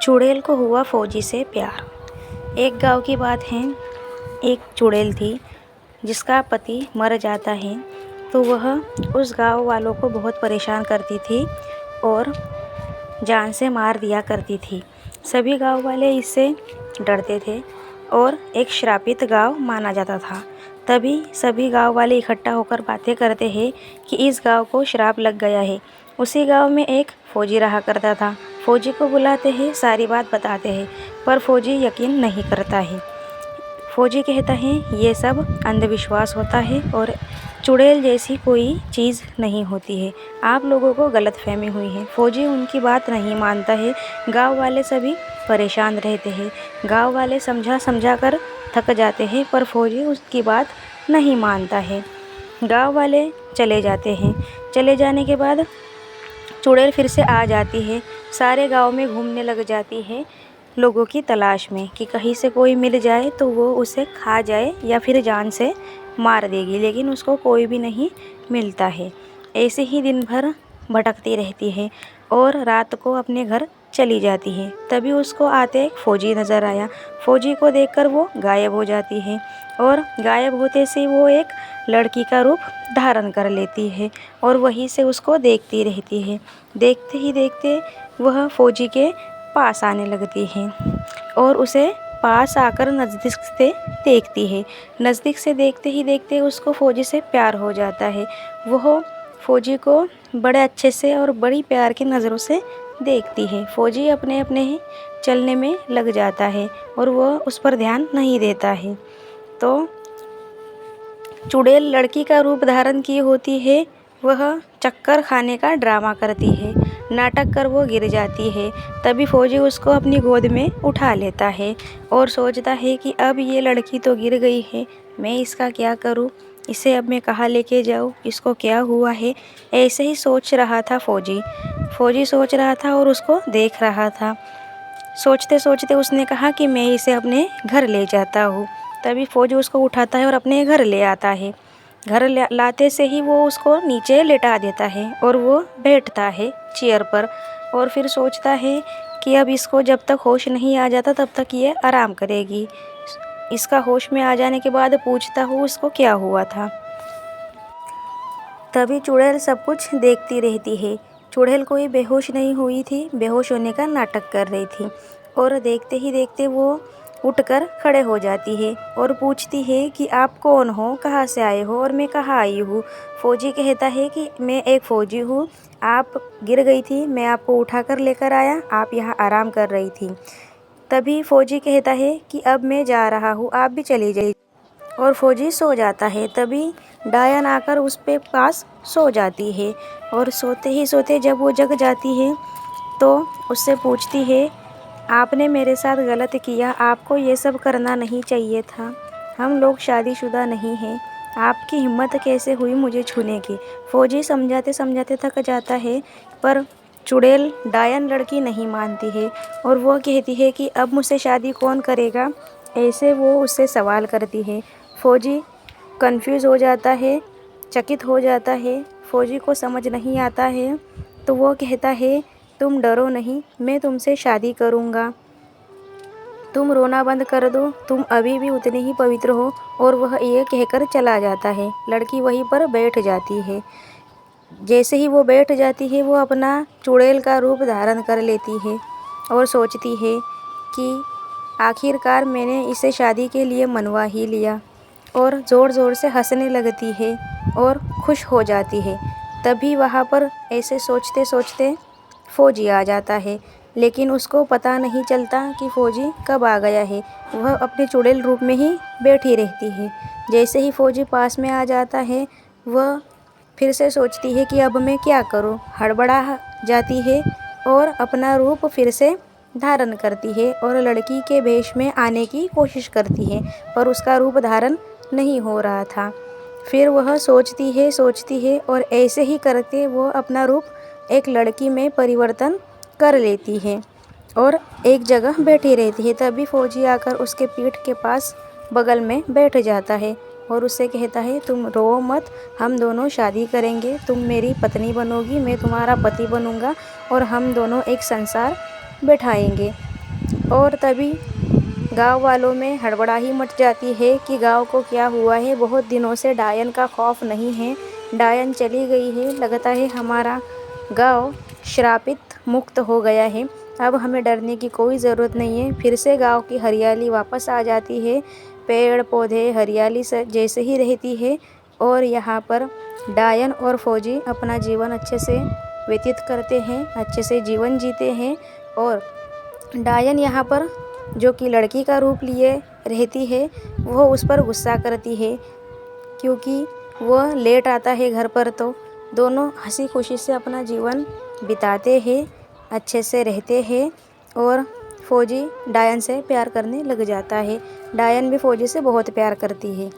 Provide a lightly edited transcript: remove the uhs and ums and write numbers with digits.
चुड़ैल को हुआ फौजी से प्यार। एक गांव की बात है। एक चुड़ैल थी जिसका पति मर जाता है तो वह उस गांव वालों को बहुत परेशान करती थी और जान से मार दिया करती थी। सभी गांव वाले इससे डरते थे और एक श्रापित गांव माना जाता था। तभी सभी गांव वाले इकट्ठा होकर बातें करते हैं कि इस गांव को श्राप लग गया है। उसी गांव में एक फौजी रहा करता था। फौजी को बुलाते हैं, सारी बात बताते हैं, पर फौजी यकीन नहीं करता है। फौजी कहता है ये सब अंधविश्वास होता है और चुड़ैल जैसी कोई चीज़ नहीं होती है, आप लोगों को गलतफहमी हुई है। फौजी उनकी बात नहीं मानता है। गांव वाले सभी परेशान रहते हैं। गांव वाले समझा कर थक जाते हैं, पर फौजी उसकी बात नहीं मानता है। गांव वाले चले जाते हैं। चले जाने के बाद चुड़ैल फिर से आ जाती है। सारे गांव में घूमने लग जाती है लोगों की तलाश में कि कहीं से कोई मिल जाए तो वो उसे खा जाए या फिर जान से मार देगी, लेकिन उसको कोई भी नहीं मिलता है। ऐसे ही दिन भर भटकती रहती है और रात को अपने घर चली जाती है। तभी उसको आते एक फौजी नज़र आया। फौजी को देखकर वो गायब हो जाती है और गायब होते से वो एक लड़की का रूप धारण कर लेती है और वहीं से उसको देखती रहती है। देखते ही देखते वह फौजी के पास आने लगती है और उसे पास आकर नज़दीक से देखती है। नज़दीक से देखते ही देखते उसको फौजी से प्यार हो जाता है। वह फौजी को बड़े अच्छे से और बड़ी प्यार की नज़रों से देखती है। फौजी अपने अपने ही चलने में लग जाता है और वह उस पर ध्यान नहीं देता है। तो चुड़ैल लड़की का रूप धारण की होती है। वह चक्कर खाने का ड्रामा करती है। नाटक कर वो गिर जाती है। तभी फौजी उसको अपनी गोद में उठा लेता है और सोचता है कि अब ये लड़की तो गिर गई है, मैं इसका क्या करूं, इसे अब मैं कहाँ लेके जाऊं, इसको क्या हुआ है। ऐसे ही सोच रहा था फौजी। फौजी सोच रहा था और उसको देख रहा था। सोचते सोचते उसने कहा कि मैं इसे अपने घर ले जाता हूँ। तभी फौजी उसको उठाता है और अपने घर ले आता है। घर लाते से ही वो उसको नीचे लेटा देता है और वो बैठता है चेयर पर और फिर सोचता है कि अब इसको जब तक होश नहीं आ जाता तब तक ये आराम करेगी। इसका होश में आ जाने के बाद पूछता हूँ इसको क्या हुआ था। तभी चुड़ैल सब कुछ देखती रहती है। चुड़ैल कोई बेहोश नहीं हुई थी, बेहोश होने का नाटक कर रही थी और देखते ही देखते वो उठकर खड़े हो जाती है और पूछती है कि आप कौन हो, कहाँ से आए हो और मैं कहाँ आई हूँ। फौजी कहता है कि मैं एक फ़ौजी हूँ, आप गिर गई थी, मैं आपको उठाकर लेकर आया, आप यहाँ आराम कर रही थी। तभी फौजी कहता है कि अब मैं जा रहा हूँ, आप भी चली जाइए और फौजी सो जाता है। तभी डायन आकर उस पे पास सो जाती है और सोते ही सोते जब वो जग जाती है तो उससे पूछती है आपने मेरे साथ गलत किया, आपको ये सब करना नहीं चाहिए था, हम लोग शादीशुदा नहीं हैं, आपकी हिम्मत कैसे हुई मुझे छूने की। फौजी समझाते समझाते थक जाता है, पर चुड़ैल डायन लड़की नहीं मानती है और वो कहती है कि अब मुझसे शादी कौन करेगा, ऐसे वो उससे सवाल करती है। फौजी कंफ्यूज हो जाता है, चकित हो जाता है, फौजी को समझ नहीं आता है तो वो कहता है तुम डरो नहीं, मैं तुमसे शादी करूँगा, तुम रोना बंद कर दो, तुम अभी भी उतने ही पवित्र हो। और वह ये कहकर चला जाता है। लड़की वहीं पर बैठ जाती है। जैसे ही वो बैठ जाती है वो अपना चुड़ैल का रूप धारण कर लेती है और सोचती है कि आखिरकार मैंने इसे शादी के लिए मनवा ही लिया और ज़ोर ज़ोर से हंसने लगती है और खुश हो जाती है। तभी वहाँ पर ऐसे सोचते सोचते फौजी आ जाता है, लेकिन उसको पता नहीं चलता कि फौजी कब आ गया है। वह अपने चुड़ैल रूप में ही बैठी रहती है। जैसे ही फौजी पास में आ जाता है वह फिर से सोचती है कि अब मैं क्या करूं, हड़बड़ा जाती है और अपना रूप फिर से धारण करती है और लड़की के भेष में आने की कोशिश करती है, पर उसका रूप धारण नहीं हो रहा था। फिर वह सोचती है और ऐसे ही करके वो अपना रूप एक लड़की में परिवर्तन कर लेती है और एक जगह बैठी रहती है। तभी फौजी आकर उसके पीठ के पास बगल में बैठ जाता है और उससे कहता है तुम रो मत, हम दोनों शादी करेंगे, तुम मेरी पत्नी बनोगी, मैं तुम्हारा पति बनूंगा और हम दोनों एक संसार बैठाएंगे। और तभी गांव वालों में हड़बड़ाहट मच जाती है कि गांव को क्या हुआ है। बहुत दिनों से डायन का खौफ नहीं है, डायन चली गई है, लगता है हमारा गांव श्रापित मुक्त हो गया है। अब हमें डरने की कोई ज़रूरत नहीं है। फिर से गांव की हरियाली वापस आ जाती है, पेड़ पौधे हरियाली से जैसे ही रहती है और यहाँ पर डायन और फौजी अपना जीवन अच्छे से व्यतीत करते हैं, अच्छे से जीवन जीते हैं। और डायन यहाँ पर जो कि लड़की का रूप लिए रहती है, वो उस पर गुस्सा करती है क्योंकि वह लेट आता है घर पर। तो दोनों हंसी खुशी से अपना जीवन बिताते हैं, अच्छे से रहते हैं और फौजी डायन से प्यार करने लग जाता है। डायन भी फौजी से बहुत प्यार करती है।